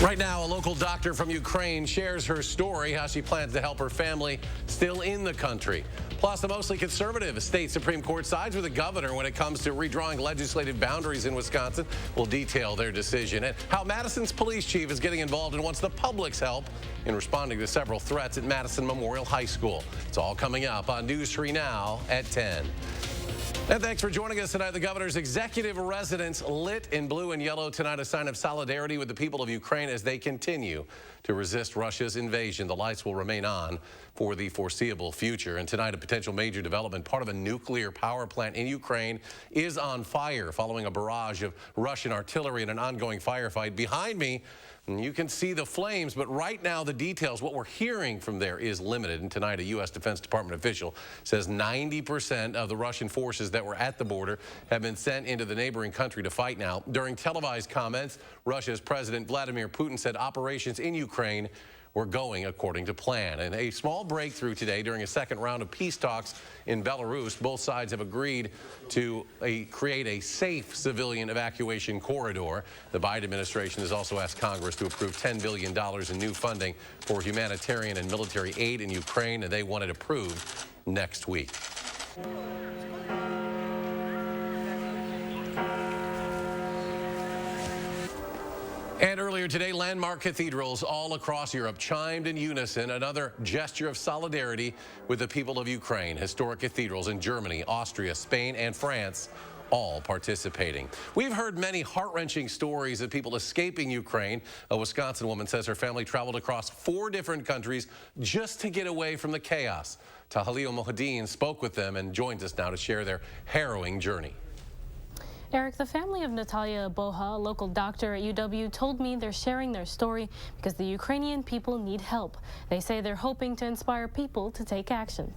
Right now, a local doctor from Ukraine shares her story, how she plans to help her family still in the country. Plus, the mostly conservative state Supreme Court sides with the governor when it comes to redrawing legislative boundaries in Wisconsin. We'll detail their decision and how Madison's police chief is getting involved and wants the public's help in responding to several threats at Madison Memorial High School. It's all coming up on News 3 Now at 10. And thanks for joining us tonight. The governor's executive residence lit in blue and yellow tonight, a sign of solidarity with the people of Ukraine as they continue to resist Russia's invasion. The lights will remain on for the foreseeable future. And tonight, a potential major development, part of a nuclear power plant in Ukraine, is on fire following a barrage of Russian artillery and an ongoing firefight. Behind me, you can see the flames, but right now the details, what we're hearing from there is limited. And tonight, a U.S. Defense Department official says 90% of the Russian forces that were at the border have been sent into the neighboring country to fight now. During televised comments, Russia's President Vladimir Putin said operations in Ukraine were going according to plan. And a small breakthrough today during a second round of peace talks in Belarus. Both sides have agreed to create a safe civilian evacuation corridor. The Biden administration has also asked Congress to approve $10 billion in new funding for humanitarian and military aid in Ukraine, and they want it approved next week. And earlier today, landmark cathedrals all across Europe chimed in unison, another gesture of solidarity with the people of Ukraine. Historic cathedrals in Germany, Austria, Spain, and France all participating. We've heard many heart-wrenching stories of people escaping Ukraine. A Wisconsin woman says her family traveled across 4 different countries just to get away from the chaos. Tahalil Mohadin spoke with them and joins us now to share their harrowing journey. Eric, the family of Natalia Boha, a local doctor at UW, told me they're sharing their story because the Ukrainian people need help. They say they're hoping to inspire people to take action.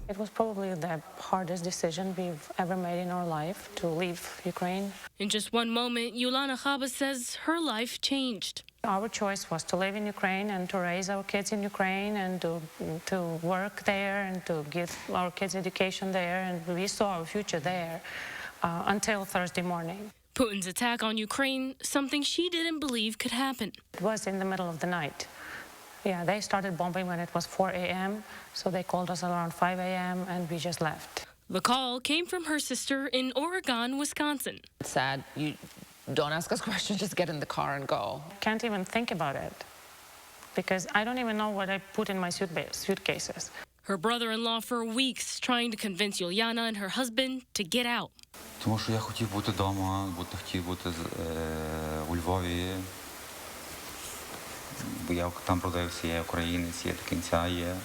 It was probably the hardest decision we've ever made in our life, to leave Ukraine. In just one moment, Yulana Chaba says her life changed. Our choice was to live in Ukraine and to raise our kids in Ukraine and to work there and to give our kids education there, and we saw our future there. Until Thursday morning. Putin's attack on Ukraine, something she didn't believe could happen. It was in the middle of the night. Yeah, they started bombing when it was 4 a.m., so they called us around 5 a.m., and we just left. The call came from her sister in Oregon, Wisconsin. It's sad. You don't ask us questions, just get in the car and go. Can't even think about it, because I don't even know what I put in my suitcases. Her brother-in-law for weeks trying to convince Yuliana and her husband to get out. Тому що я хотів бути вдома, хотів бути у Львові, бо я там родився, я українець, я до кінця є.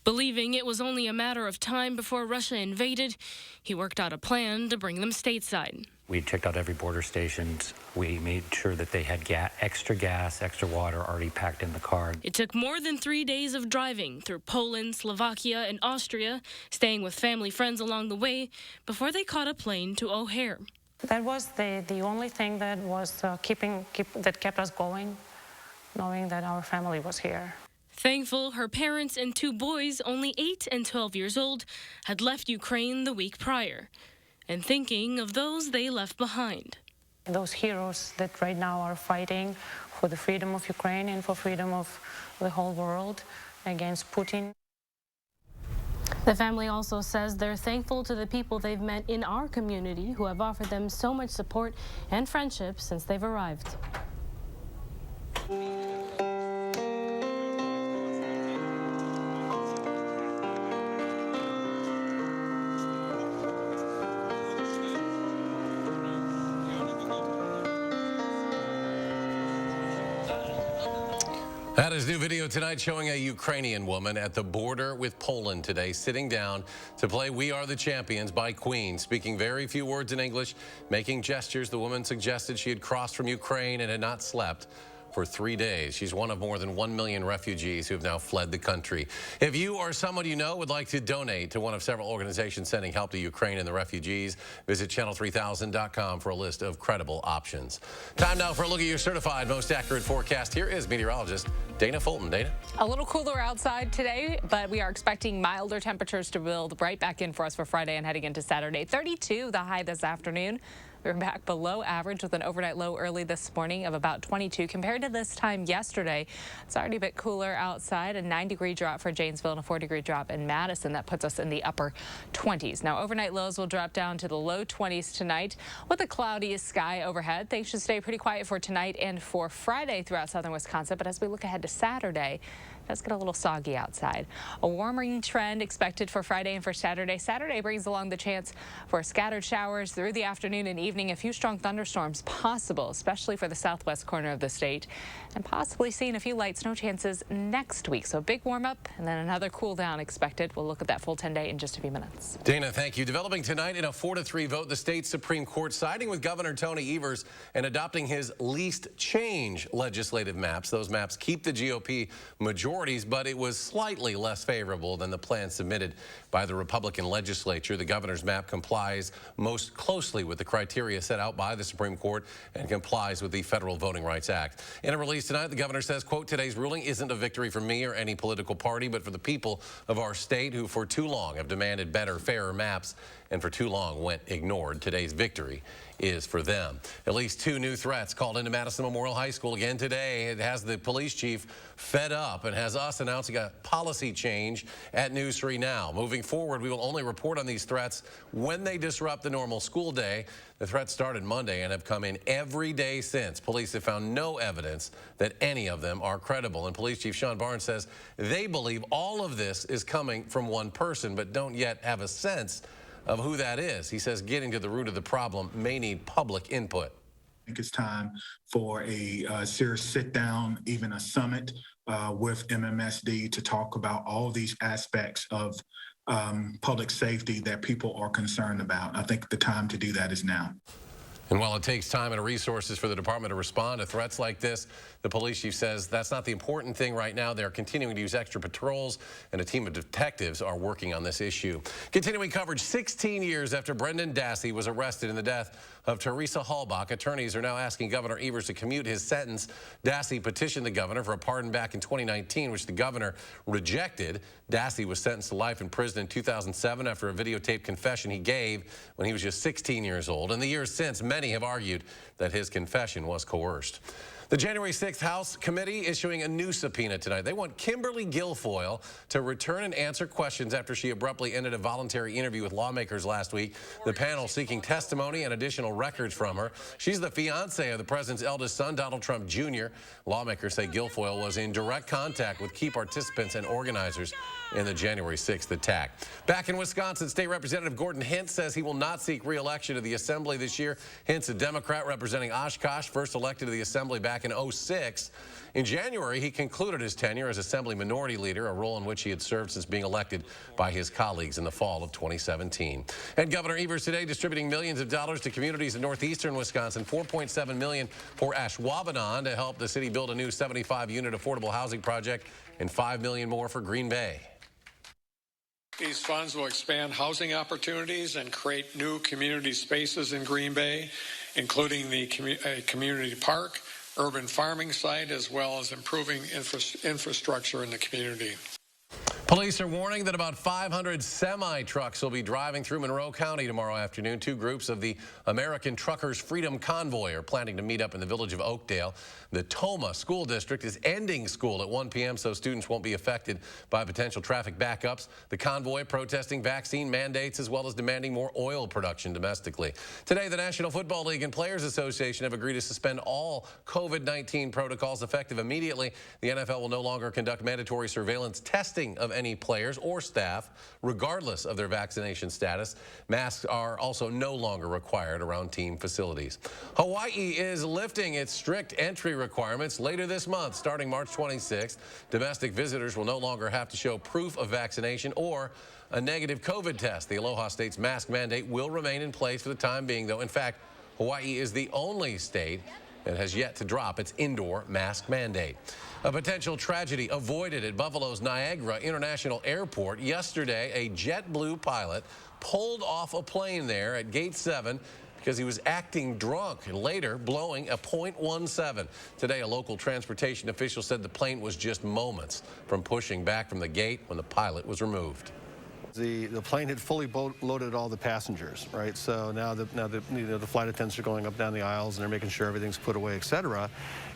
Believing it was only a matter of time before Russia invaded, he worked out a plan to bring them stateside. We checked out every border station. We made sure that they had extra gas, extra water already packed in the car. It took more than 3 days of driving through Poland, Slovakia, and Austria, staying with family friends along the way, before they caught a plane to O'Hare. That was the only thing that was that kept us going, knowing that our family was here. Thankful her parents and 2 boys, only 8 and 12 years old, had left Ukraine the week prior, and thinking of those they left behind. Those heroes that right now are fighting for the freedom of Ukraine and for freedom of the whole world against Putin. The family also says they're thankful to the people they've met in our community who have offered them so much support and friendship since they've arrived. That is new video tonight showing a Ukrainian woman at the border with Poland today, sitting down to play We Are the Champions by Queen. Speaking very few words in English, making gestures, the woman suggested she had crossed from Ukraine and had not slept for 3 days. She's one of more than 1 million refugees who have now fled the country. If you or someone you know would like to donate to one of several organizations sending help to Ukraine and the refugees, visit channel3000.com for a list of credible options. Time now for a look at your certified most accurate forecast. Here is meteorologist Dana Fulton. Dana? A little cooler outside today, but we are expecting milder temperatures to build right back in for us for Friday and heading into Saturday. 32 the high this afternoon. We're back below average with an overnight low early this morning of about 22 compared to this time yesterday. It's already a bit cooler outside. A 9-degree drop for Janesville and a 4-degree drop in Madison. That puts us in the upper 20s. Now overnight lows will drop down to the low 20s tonight with a cloudy sky overhead. Things should stay pretty quiet for tonight and for Friday throughout southern Wisconsin. But as we look ahead to Saturday, let's get a little soggy outside. A warming trend expected for Friday and for Saturday. Saturday brings along the chance for scattered showers through the afternoon and evening. A few strong thunderstorms possible, especially for the southwest corner of the state, and possibly seeing a few light snow chances next week. So a big warm up and then another cool down expected. We'll look at that full 10-day in just a few minutes. Dana, thank you. Developing tonight in a 4-3 vote, the state Supreme Court siding with Governor Tony Evers and adopting his least change legislative maps. Those maps keep the GOP majority, but it was slightly less favorable than the plan submitted by the Republican legislature. The governor's map complies most closely with the criteria set out by the Supreme Court and complies with the Federal Voting Rights Act. In a release tonight, the governor says, quote, "Today's ruling isn't a victory for me or any political party, but for the people of our state who for too long have demanded better, fairer maps and for too long went ignored. Today's victory is for them." At least 2 new threats called into Madison Memorial High School again today. It has the police chief fed up and has us announcing a policy change at News 3 Now. Moving forward, we will only report on these threats when they disrupt the normal school day. The threats started Monday and have come in every day since. Police have found no evidence that any of them are credible. And Police Chief Sean Barnes says they believe all of this is coming from one person, but don't yet have a sense of who that is. He says getting to the root of the problem may need public input. I think it's time for a serious sit down, even a summit with MMSD to talk about all these aspects of public safety that people are concerned about. I think the time to do that is now. And while it takes time and resources for the department to respond to threats like this, the police chief says that's not the important thing right now. They're continuing to use extra patrols, and a team of detectives are working on this issue. Continuing coverage 16 years after Brendan Dassey was arrested in the death of Teresa Halbach, attorneys are now asking Governor Evers to commute his sentence. Dassey petitioned the governor for a pardon back in 2019, which the governor rejected. Dassey was sentenced to life in prison in 2007 after a videotaped confession he gave when he was just 16 years old. In the years since, many have argued that his confession was coerced. The January 6th House Committee issuing a new subpoena tonight. They want Kimberly Guilfoyle to return and answer questions after she abruptly ended a voluntary interview with lawmakers last week. The panel seeking testimony and additional records from her. She's the fiancée of the president's eldest son, Donald Trump Jr. Lawmakers say Guilfoyle was in direct contact with key participants and organizers in the January 6th attack. Back in Wisconsin, State Representative Gordon Hintz says he will not seek re-election to the Assembly this year. Hintz, a Democrat representing Oshkosh, first elected to the Assembly back in 2006. In January, he concluded his tenure as Assembly Minority Leader, a role in which he had served since being elected by his colleagues in the fall of 2017. And Governor Evers today distributing millions of dollars to communities in northeastern Wisconsin, $4.7 million for Ashwaubenon to help the city build a new 75-unit affordable housing project, and $5 million more for Green Bay. These funds will expand housing opportunities and create new community spaces in Green Bay, including the community park, urban farming site, as well as improving infrastructure in the community. Police are warning that about 500 semi-trucks will be driving through Monroe County tomorrow afternoon. 2 groups of the American Truckers Freedom Convoy are planning to meet up in the village of Oakdale. The Toma School District is ending school at 1 p.m. so students won't be affected by potential traffic backups. The convoy protesting vaccine mandates as well as demanding more oil production domestically. Today, the National Football League and Players Association have agreed to suspend all COVID-19 protocols effective immediately. The NFL will no longer conduct mandatory surveillance testing of any players or staff, regardless of their vaccination status. Masks are also no longer required around team facilities. Hawaii is lifting its strict entry requirements later this month. Starting March 26th, domestic visitors will no longer have to show proof of vaccination or a negative COVID test. The Aloha State's mask mandate will remain in place for the time being, though. In fact, Hawaii is the only state that has yet to drop its indoor mask mandate. A potential tragedy avoided at Buffalo's Niagara International Airport. Yesterday, a JetBlue pilot pulled off a plane there at Gate 7 because he was acting drunk and later blowing a .17. Today, a local transportation official said the plane was just moments from pushing back from the gate when the pilot was removed. The plane had fully loaded all the passengers, right? So now the flight attendants are going up down the aisles and they're making sure everything's put away, et cetera.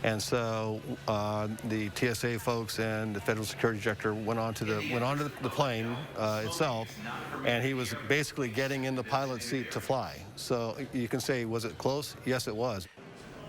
And so the TSA folks and the federal security director went onto the plane itself, and he was basically getting in the pilot's seat to fly. So you can say, was it close? Yes, it was.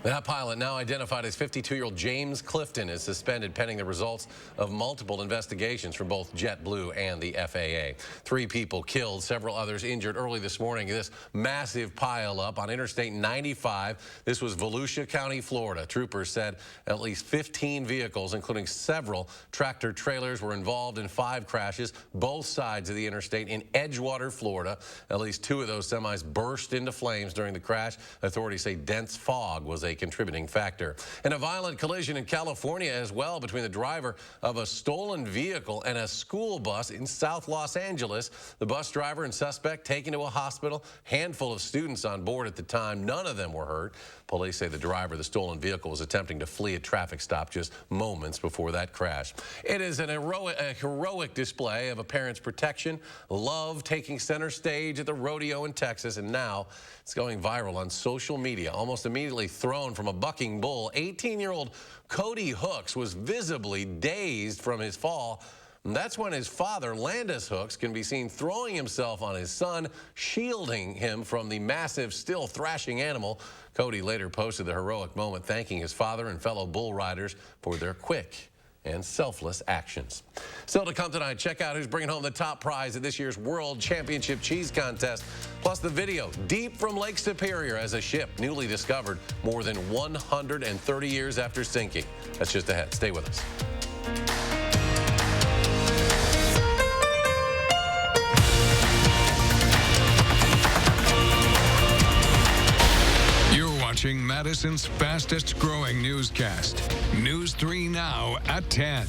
That pilot, now identified as 52-year-old James Clifton, is suspended pending the results of multiple investigations from both JetBlue and the FAA. 3 people killed, several others injured early this morning. This massive pileup on Interstate 95. This was Volusia County, Florida. Troopers said at least 15 vehicles, including several tractor trailers, were involved in 5 crashes, both sides of the interstate in Edgewater, Florida. At least 2 of those semis burst into flames during the crash. Authorities say dense fog was a contributing factor. And a violent collision in California as well between the driver of a stolen vehicle and a school bus in South Los Angeles. The bus driver and suspect taken to a hospital. Handful of students on board at the time. None of them were hurt. Police say the driver of the stolen vehicle was attempting to flee a traffic stop just moments before that crash. It is a heroic display of a parent's protection, love taking center stage at the rodeo in Texas, and now it's going viral on social media. Almost immediately thrown from a bucking bull, 18-year-old Cody Hooks was visibly dazed from his fall. And that's when his father, Landis Hooks, can be seen throwing himself on his son, shielding him from the massive, still thrashing animal. Cody later posted the heroic moment, thanking his father and fellow bull riders for their quick and selfless actions. Still to come tonight, check out who's bringing home the top prize at this year's World Championship Cheese Contest, plus the video deep from Lake Superior as a ship newly discovered more than 130 years after sinking. That's just ahead. Stay with us. Watching Madison's fastest growing newscast. News 3 now at 10.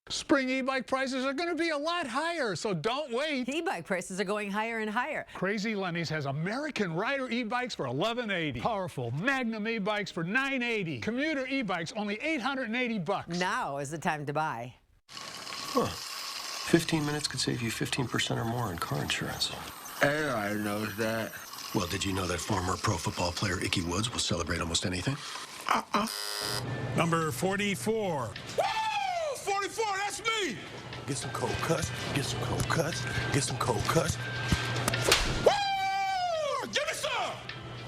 Spring e-bike prices are going to be a lot higher, so don't wait. E-bike prices are going higher and higher. Crazy Lenny's has American Rider e-bikes for $11.80. Powerful Magnum e-bikes for $9.80. Commuter e-bikes only $880. Now is the time to buy. Huh. 15 minutes could save you 15% or more in car insurance. Everybody knows that. Well, did you know that former pro football player Ickey Woods will celebrate almost anything? Number 44. Woo! 44, that's me! Get some cold cuts, get some cold cuts, get some cold cuts. Woo! Give me some!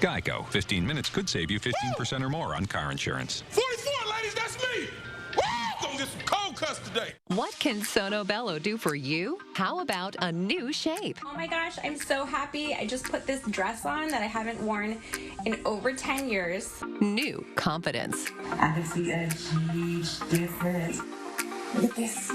Geico. 15 minutes could save you 15% or more on car insurance. 44, ladies, that's me! Woo! Gonna get some cold cuts today. What can Sono Bello do for you? How about a new shape? Oh my gosh, I'm so happy. I just put this dress on that I haven't worn in over 10 years. New confidence. I can see a huge difference. Look at this.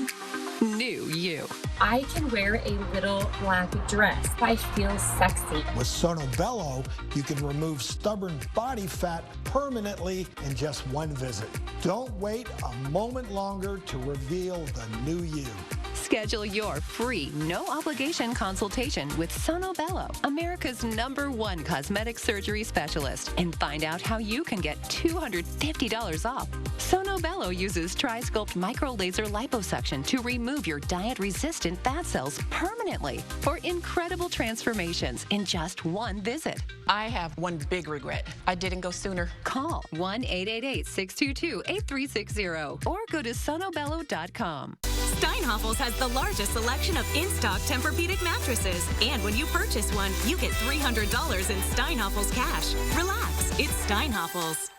New you. I can wear a little black dress. I feel sexy. With Sono Bello, you can remove stubborn body fat permanently in just one visit. Don't wait a moment longer to reveal the new you. Schedule your free, no-obligation consultation with Sono Bello, America's #1 cosmetic surgery specialist, and find out how you can get $250 off. Sono Bello uses Tri-Sculpt micro-laser liposuction to remove your diet-resistant fat cells permanently for incredible transformations in just one visit. I have one big regret. I didn't go sooner. Call 1-888-622-8360 or go to sonobello.com. Steinhafels has the largest selection of in-stock Tempur-Pedic mattresses. And when you purchase one, you get $300 in Steinhafels cash. Relax, it's Steinhafels.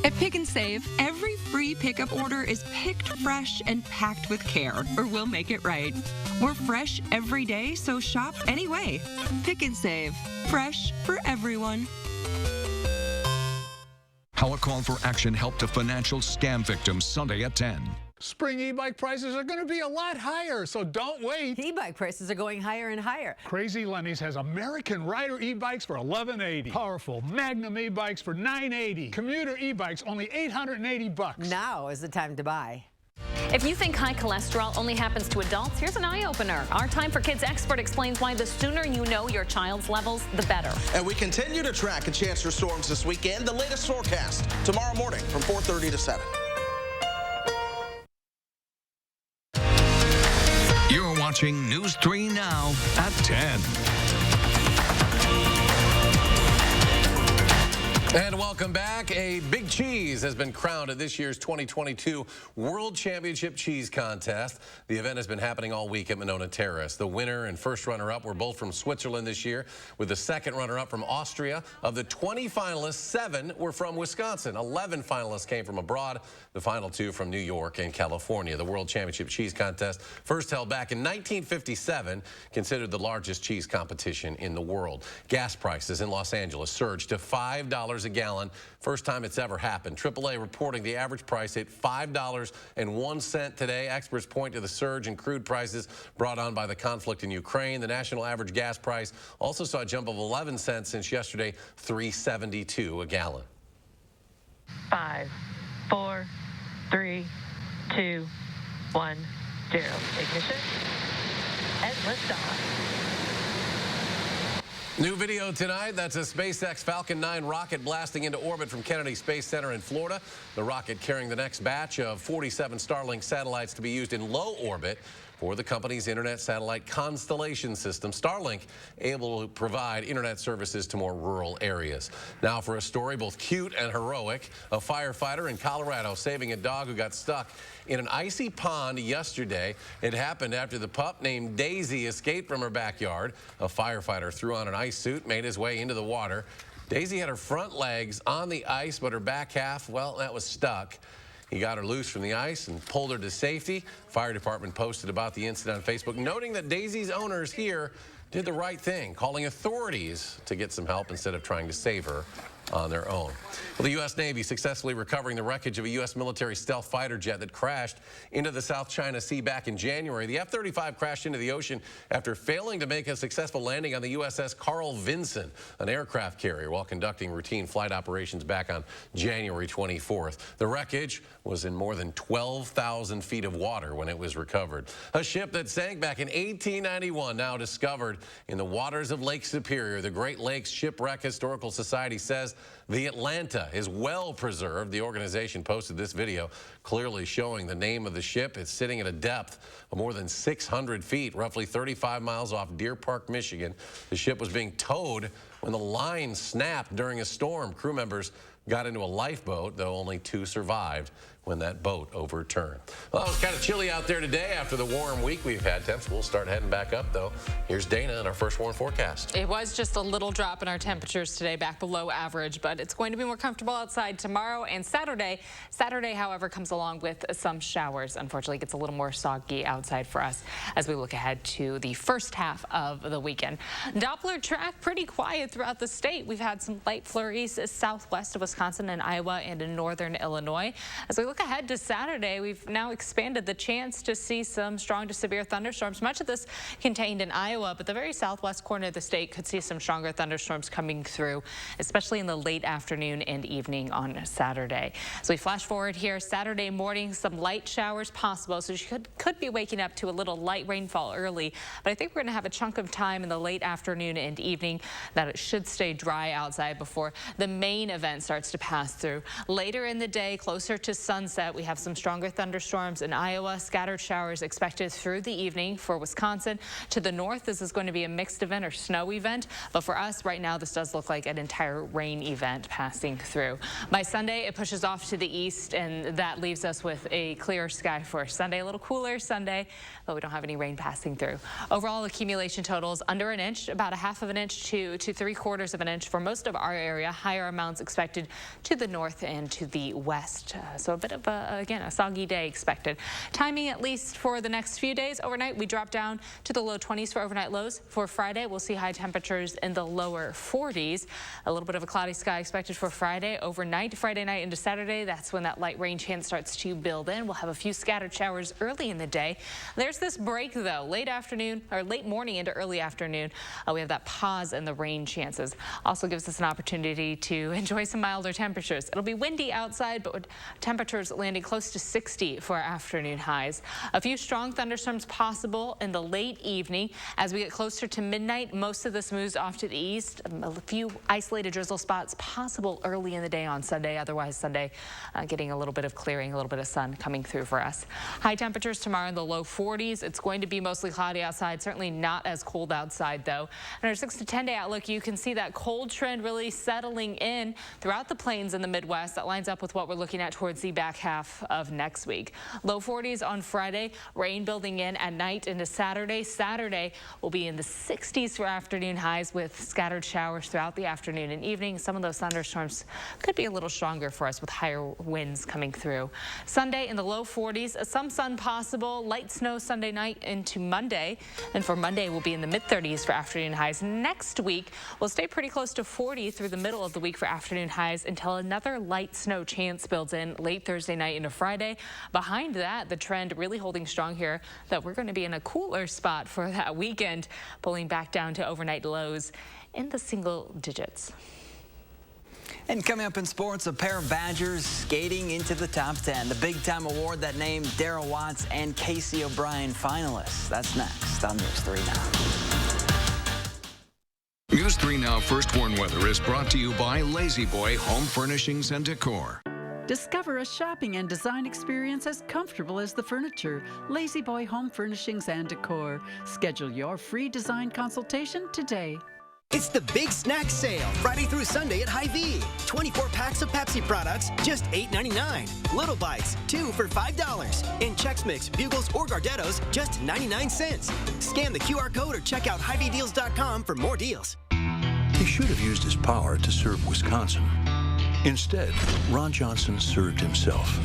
At Pick and Save, every free pickup order is picked fresh and packed with care, or we'll make it right. We're fresh every day, so shop anyway. Pick and Save, fresh for everyone. How a call for action helped a financial scam victim Sunday at 10. Spring e-bike prices are going to be a lot higher, so don't wait. E-bike prices are going higher and higher. Crazy Lenny's has American Rider e-bikes for $11.80. Powerful Magnum e-bikes for $9.80. Commuter e-bikes only $880. Now is the time to buy. If you think high cholesterol only happens to adults, here's an eye-opener. Our Time for Kids expert explains why the sooner you know your child's levels, the better. And we continue to track a chance for storms this weekend. The latest forecast tomorrow morning from 4:30 to 7. watching News 3 Now at 10. And welcome back. A big cheese has been crowned at this year's 2022 World Championship Cheese Contest. The event has been happening all week at Monona Terrace. The winner and first runner-up were both from Switzerland this year, with the second runner-up from Austria. Of the 20 finalists, 7 were from Wisconsin. 11 finalists came from abroad, the final 2 from New York and California. The World Championship Cheese Contest, first held back in 1957, considered the largest cheese competition in the world. Gas prices in Los Angeles surged to $5 a gallon. First time it's ever happened. AAA reporting the average price hit $5.01 today. Experts point to the surge in crude prices brought on by the conflict in Ukraine. The national average gas price also saw a jump of 11 cents since yesterday, $3.72 a gallon. 5, 4, 3, 2, 1, 0. Ignition and liftoff. New video tonight. That's a SpaceX Falcon 9 rocket blasting into orbit from Kennedy Space Center in Florida. The rocket carrying the next batch of 47 Starlink satellites to be used in low orbit for the company's internet satellite constellation system. Starlink able to provide internet services to more rural areas. Now for a story both cute and heroic. A firefighter in Colorado saving a dog who got stuck in an icy pond yesterday. It happened after the pup named Daisy escaped from her backyard. A firefighter threw on an ice suit, made his way into the water. Daisy had her front legs on the ice, but her back half, well, that was stuck. He got her loose from the ice and pulled her to safety. Fire department posted about the incident on Facebook, noting that Daisy's owners here did the right thing, calling authorities to get some help instead of trying to save her on their own. Well, the U.S. Navy successfully recovering the wreckage of a U.S. military stealth fighter jet that crashed into the South China Sea back in January. The F-35 crashed into the ocean after failing to make a successful landing on the USS Carl Vinson, an aircraft carrier, while conducting routine flight operations back on January 24th. The wreckage was in more than 12,000 feet of water when it was recovered. A ship that sank back in 1891, now discovered in the waters of Lake Superior. The Great Lakes Shipwreck Historical Society says the Atlanta is well preserved. The organization posted this video clearly showing the name of the ship. It's sitting at a depth of more than 600 feet, roughly 35 miles off Deer Park, Michigan. The ship was being towed when the line snapped during a storm. Crew members got into a lifeboat, though only 2 survived when that boat overturned. Well, it was kind of chilly out there today after the warm week we've had. Temps will start heading back up, though. Here's Dana in our first warm forecast. It was just a little drop in our temperatures today, back below average, but it's going to be more comfortable outside tomorrow and Saturday. Saturday, however, comes along with some showers. Unfortunately, it gets a little more soggy outside for us as we look ahead to the first half of the weekend. Doppler track pretty quiet throughout the state. We've had some light flurries southwest of Wisconsin and Iowa and in northern Illinois. As we look ahead to Saturday, we've now expanded the chance to see some strong to severe thunderstorms. Much of this contained in Iowa, but the very southwest corner of the state could see some stronger thunderstorms coming through, especially in the late afternoon and evening on Saturday. So we flash forward here, Saturday morning, some light showers possible, so you could be waking up to a little light rainfall early, but I think we're going to have a chunk of time in the late afternoon and evening that it should stay dry outside before the main event starts to pass through. Later in the day, closer to sunset, we have some stronger thunderstorms in Iowa, scattered showers expected through the evening for Wisconsin. To the north, this is going to be a mixed event or snow event, but for us right now, this does look like an entire rain event passing through. By Sunday, it pushes off to the east, and that leaves us with a clear sky for Sunday. A little cooler Sunday, but we don't have any rain passing through. Overall accumulation totals under an inch, about a half of an inch to 3/4 of an inch for most of our area. Higher amounts expected to the north and to the west. So a bit of again, a soggy day expected. Timing, at least for the next few days. Overnight, we drop down to the low 20s for overnight lows. For Friday, we'll see high temperatures in the lower 40s. A little bit of a cloudy sky expected for Friday. Overnight, Friday night into Saturday, that's when that light rain chance starts to build in. We'll have a few scattered showers early in the day. There's this break, though, late afternoon or late morning into early afternoon. We have that pause in the rain chances. Also gives us an opportunity to enjoy some milder temperatures. It'll be windy outside, but temperatures temperatures landing close to 60 for our afternoon highs. A few strong thunderstorms possible in the late evening. As we get closer to midnight, most of this moves off to the east. A few isolated drizzle spots possible early in the day on Sunday. Otherwise, Sunday getting a little bit of clearing, a little bit of sun coming through for us. High temperatures tomorrow in the low 40s. It's going to be mostly cloudy outside, certainly not as cold outside though. And our 6 to 10 day outlook, you can see that cold trend really settling in throughout the plains in the Midwest. That lines up with what we're looking at towards the back half of next week. Low 40s on Friday, rain building in at night into Saturday. Saturday will be in the 60s for afternoon highs with scattered showers throughout the afternoon and evening. Some of those thunderstorms could be a little stronger for us with higher winds coming through. Sunday in the low 40s, some sun possible, light snow Sunday night into Monday. And for Monday, we'll be in the mid-30s for afternoon highs. Next week, we'll stay pretty close to 40 through the middle of the week for afternoon highs until another light snow chance builds in late Thursday night into Friday. Behind that, the trend really holding strong here that we're going to be in a cooler spot for that weekend, pulling back down to overnight lows in the single digits. And coming up in sports, a pair of Badgers skating into the top 10. The Big Time Award that named Darryl Watts and Casey O'Brien finalists. That's next on News 3 Now. News 3 Now First Warn Weather is brought to you by Lazy Boy Home Furnishings and Decor. Discover a shopping and design experience as comfortable as the furniture. Lazy Boy Home Furnishings and Decor. Schedule your free design consultation today. It's the Big Snack Sale, Friday through Sunday at Hy-Vee. 24 packs of Pepsi products, just $8.99. Little Bites, 2 for $5. And Chex Mix, Bugles, or Gardettos, just 99 cents. Scan the QR code or check out HyVeeDeals.com for more deals. He should have used his power to serve Wisconsin. Instead, Ron Johnson served himself.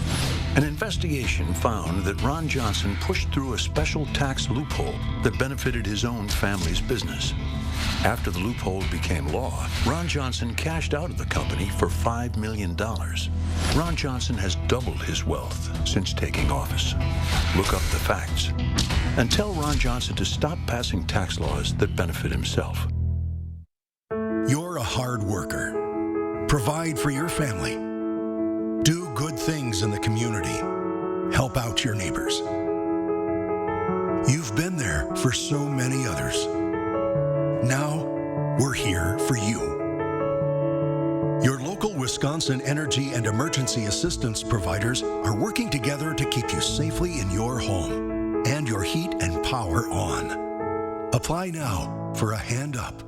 An investigation found that Ron Johnson pushed through a special tax loophole that benefited his own family's business. After the loophole became law, Ron Johnson cashed out of the company for $5 million. Ron Johnson has doubled his wealth since taking office. Look up the facts and tell Ron Johnson to stop passing tax laws that benefit himself. You're a hard worker. Provide for your family. Do good things in the community. Help out your neighbors. You've been there for so many others. Now, we're here for you. Your local Wisconsin energy and emergency assistance providers are working together to keep you safely in your home and your heat and power on. Apply now for a hand up.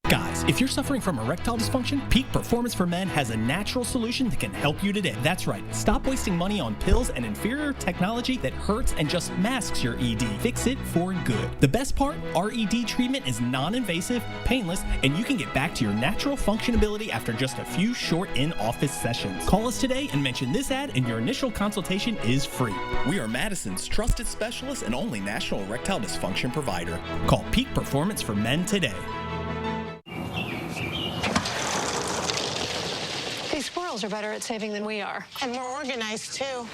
Guys, if you're suffering from erectile dysfunction, Peak Performance for Men has a natural solution that can help you today. That's right. Stop wasting money on pills and inferior technology that hurts and just masks your ED. Fix it for good. The best part, our ED treatment is non-invasive, painless, and you can get back to your natural functionability after just a few short in-office sessions. Call us today and mention this ad, and your initial consultation is free. We are Madison's trusted specialist and only national erectile dysfunction provider. Call Peak Performance for Men today. These squirrels are better at saving than we are. And more organized, too.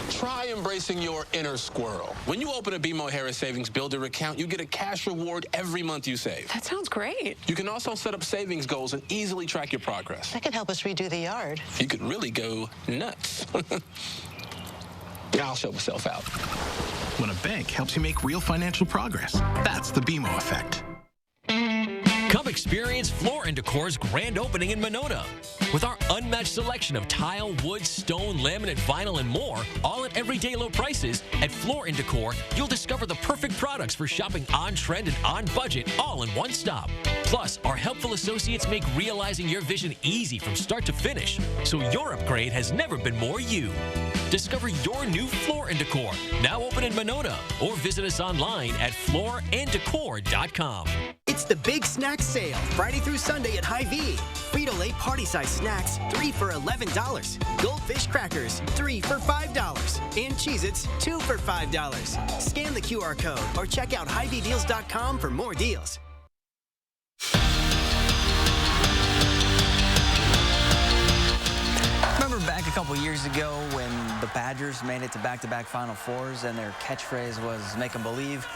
Try embracing your inner squirrel. When you open a BMO Harris Savings Builder account, you get a cash reward every month you save. That sounds great. You can also set up savings goals and easily track your progress. That could help us redo the yard. You could really go nuts. I'll show myself out. When a bank helps you make real financial progress, that's the BMO effect. Come experience Floor & Decor's grand opening in Monona. With our unmatched selection of tile, wood, stone, laminate, vinyl, and more, all at everyday low prices, at Floor & Decor, you'll discover the perfect products for shopping on trend and on budget, all in one stop. Plus, our helpful associates make realizing your vision easy from start to finish, so your upgrade has never been more you. Discover your new Floor & Decor, now open in Monona, or visit us online at flooranddecor.com. It's the Big Snack Sale, Friday through Sunday at Hy-Vee. Frito-Lay party-size snacks, 3 for $11. Goldfish crackers, 3 for $5. And Cheez-Its, 2 for $5. Scan the QR code or check out HyVeeDeals.com for more deals. Remember back a couple years ago when the Badgers made it to back-to-back Final Fours and their catchphrase was "make 'em believe"?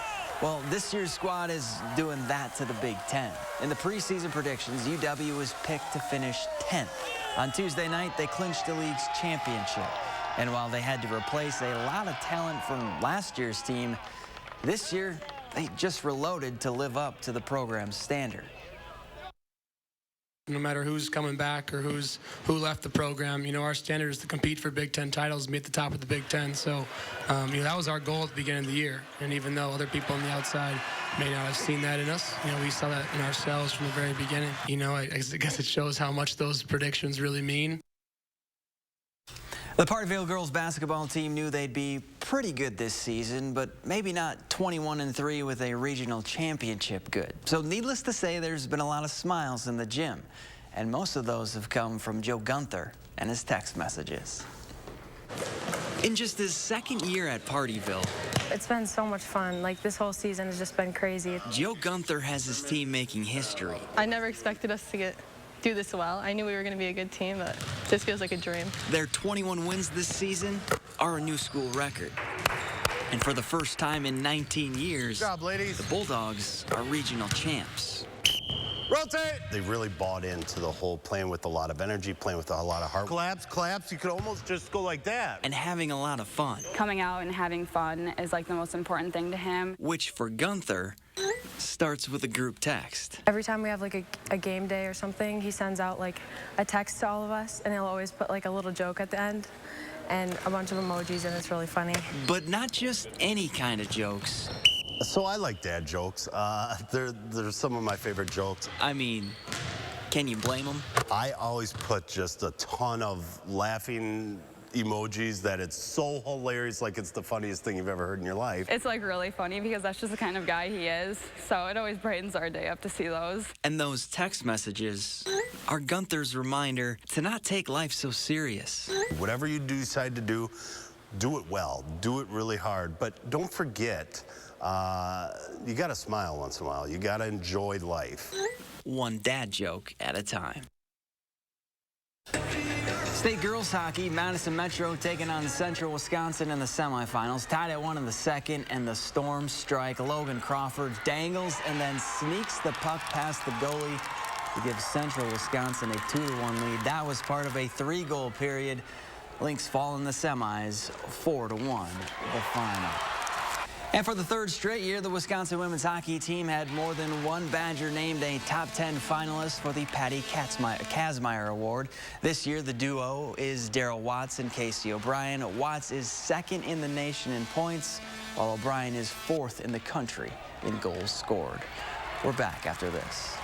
Well, this year's squad is doing that to the Big Ten. In the preseason predictions, UW was picked to finish 10th On Tuesday night, they clinched the league's championship. And while they had to replace a lot of talent from last year's team, this year they just reloaded to live up to the program's standard. No matter who's coming back or who left the program, you know, our standard is to compete for Big Ten titles and be at the top of the Big Ten. So, you know, that was our goal at the beginning of the year. And even though other people on the outside may not have seen that in us, you know, we saw that in ourselves from the very beginning. You know, I guess it shows how much those predictions really mean. The Parkville girls basketball team knew they'd be pretty good this season, but maybe not 21-3 with a regional championship good. So needless to say, there's been a lot of smiles in the gym, and most of those have come from Joe Gunther and his text messages. In just his second year at Partyville, it's been so much fun. Like, this whole season has just been crazy. Joe Gunther has his team making history. I never expected us to do this well. I knew we were going to be a good team, but this feels like a dream. Their 21 wins this season are a new school record. And for the first time in 19 years, good job, ladies. The Bulldogs are regional champs. Rotate! They really bought into the whole playing with a lot of energy, playing with a lot of heart. Collapse. You could almost just go like that. And having a lot of fun. Coming out and having fun is like the most important thing to him. Which for Gunther starts with a group text. Every time we have like a game day or something, he sends out like a text to all of us, and he'll always put like a little joke at the end and a bunch of emojis, and it's really funny. But not just any kind of jokes. So I like dad jokes. They're some of my favorite jokes. I mean, can you blame them? I always put just a ton of laughing emojis that it's so hilarious, like it's the funniest thing you've ever heard in your life. It's like really funny because that's just the kind of guy he is. So it always brightens our day up to see those. And those text messages are Gunther's reminder to not take life so serious. Whatever you decide to do it well. Do it really hard. But don't forget, you got to smile once in a while. You got to enjoy life. One dad joke at a time. State girls hockey, Madison Metro taking on Central Wisconsin in the semifinals. Tied at 1 in the second, and the Storm strike. Logan Crawford dangles and then sneaks the puck past the goalie to give Central Wisconsin a 2-1 lead. That was part of a 3-goal period. Lynx fall in the semis, 4-1, the final. And for the third straight year, the Wisconsin women's hockey team had more than one Badger named a top 10 finalist for the Patty Kazmaier Award. This year, the duo is Daryl Watts and Casey O'Brien. Watts is second in the nation in points, while O'Brien is 4th in the country in goals scored. We're back after this.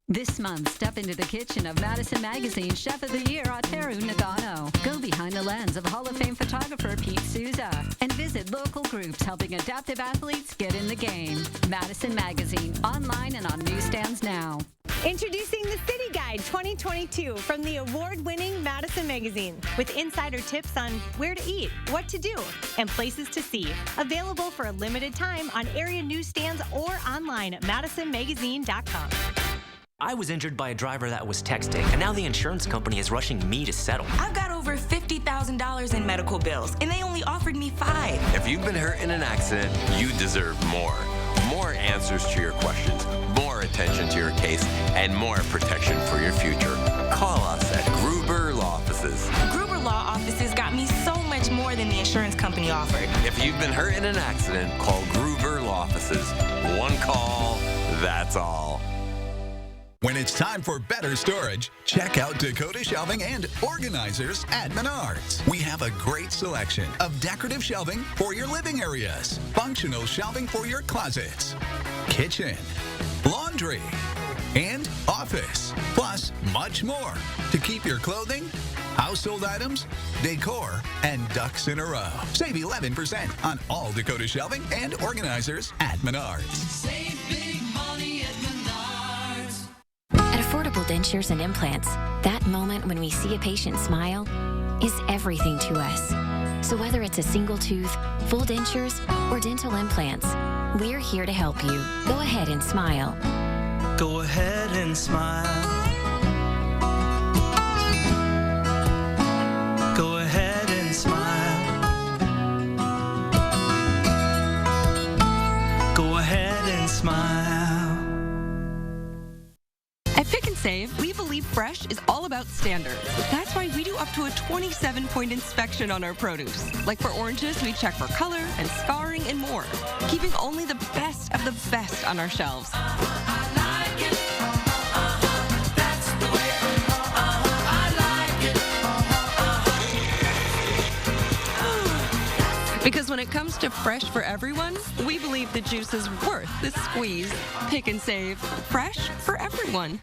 This month, step into the kitchen of Madison Magazine Chef of the Year, Ataru Nagano. Go behind the lens of Hall of Fame photographer Pete Souza and visit local groups helping adaptive athletes get in the game. Madison Magazine, online and on newsstands now. Introducing the City Guide 2022 from the award-winning Madison Magazine with insider tips on where to eat, what to do, and places to see. Available for a limited time on area newsstands or online at madisonmagazine.com. I was injured by a driver that was texting, and now the insurance company is rushing me to settle. I've got over $50,000 in medical bills, and they only offered me $5,000. If you've been hurt in an accident, you deserve more. More answers to your questions, more attention to your case, and more protection for your future. Call us at Gruber Law Offices. Gruber Law Offices got me so much more than the insurance company offered. If you've been hurt in an accident, call Gruber Law Offices. One call, that's all. When it's time for better storage, check out Dakota Shelving and Organizers at Menards. We have a great selection of decorative shelving for your living areas, functional shelving for your closets, kitchen, laundry, and office, plus much more to keep your clothing, household items, decor, and ducks in a row. Save 11% on all Dakota Shelving and Organizers at Menards. Save big money at Menards. At Affordable Dentures and Implants, that moment when we see a patient smile is everything to us. So whether it's a single tooth, full dentures, or dental implants, we're here to help you. Go ahead and smile. Go ahead and smile. Go ahead and smile. Go ahead and smile. At Pick and Save, we believe fresh is all about standards. That's why we do up to a 27-point inspection on our produce. Like for oranges, we check for color and scarring and more, keeping only the best of the best on our shelves. Because when it comes to fresh for everyone, we believe the juice is worth the squeeze. Pick and Save. Fresh for everyone.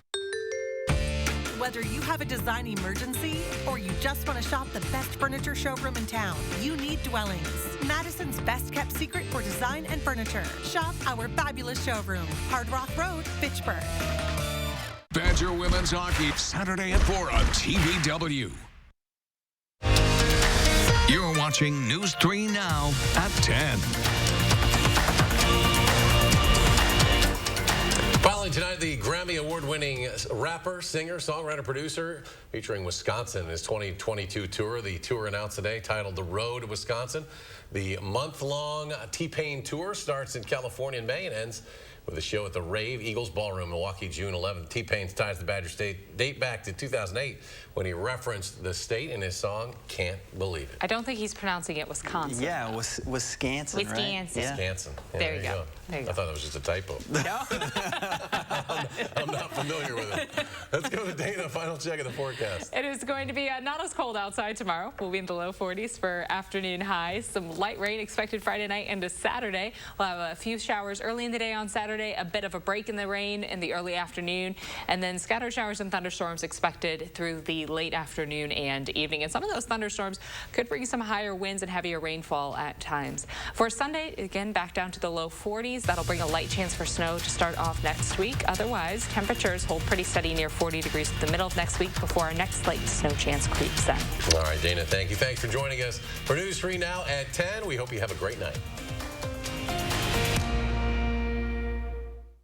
Whether you have a design emergency or you just want to shop the best furniture showroom in town, you need Dwellings, Madison's best kept secret for design and furniture. Shop our fabulous showroom, Hard Rock Road, Fitchburg. Badger Women's Hockey, Saturday at 4 on TVW. You're watching News 3 Now at 10. Following tonight, the Grammy Award-winning rapper, singer, songwriter, producer, featuring Wisconsin in his 2022 tour. The tour announced today, titled The Road to Wisconsin. The month-long T-Pain tour starts in California in May and ends with a show at the Rave Eagles Ballroom, Milwaukee, June 11th. T-Pain's ties to Badger State date back to 2008 when he referenced the state in his song, Can't Believe It. I don't think he's pronouncing it Wisconsin. Yeah, Wisconsin, Wisconsin. right? Yeah. Wisconsin. Yeah, There you go. There you I thought that was just a typo. No. I'm not familiar with it. Let's go to Dana. Final check of the forecast. It is going to be not as cold outside tomorrow. We'll be in the low 40s for afternoon highs. Some light rain expected Friday night into Saturday. We'll have a few showers early in the day on Saturday, a bit of a break in the rain in the early afternoon, and then scattered showers and thunderstorms expected through the late afternoon and evening. And some of those thunderstorms could bring some higher winds and heavier rainfall at times. For Sunday, again, back down to the low 40s. That'll bring a light chance for snow to start off next week. Otherwise, temperatures hold pretty steady near 40 degrees for the middle of next week before our next slight snow chance creeps in. All right, Dana, thank you. Thanks for joining us for News 3 Now at 10. We hope you have a great night.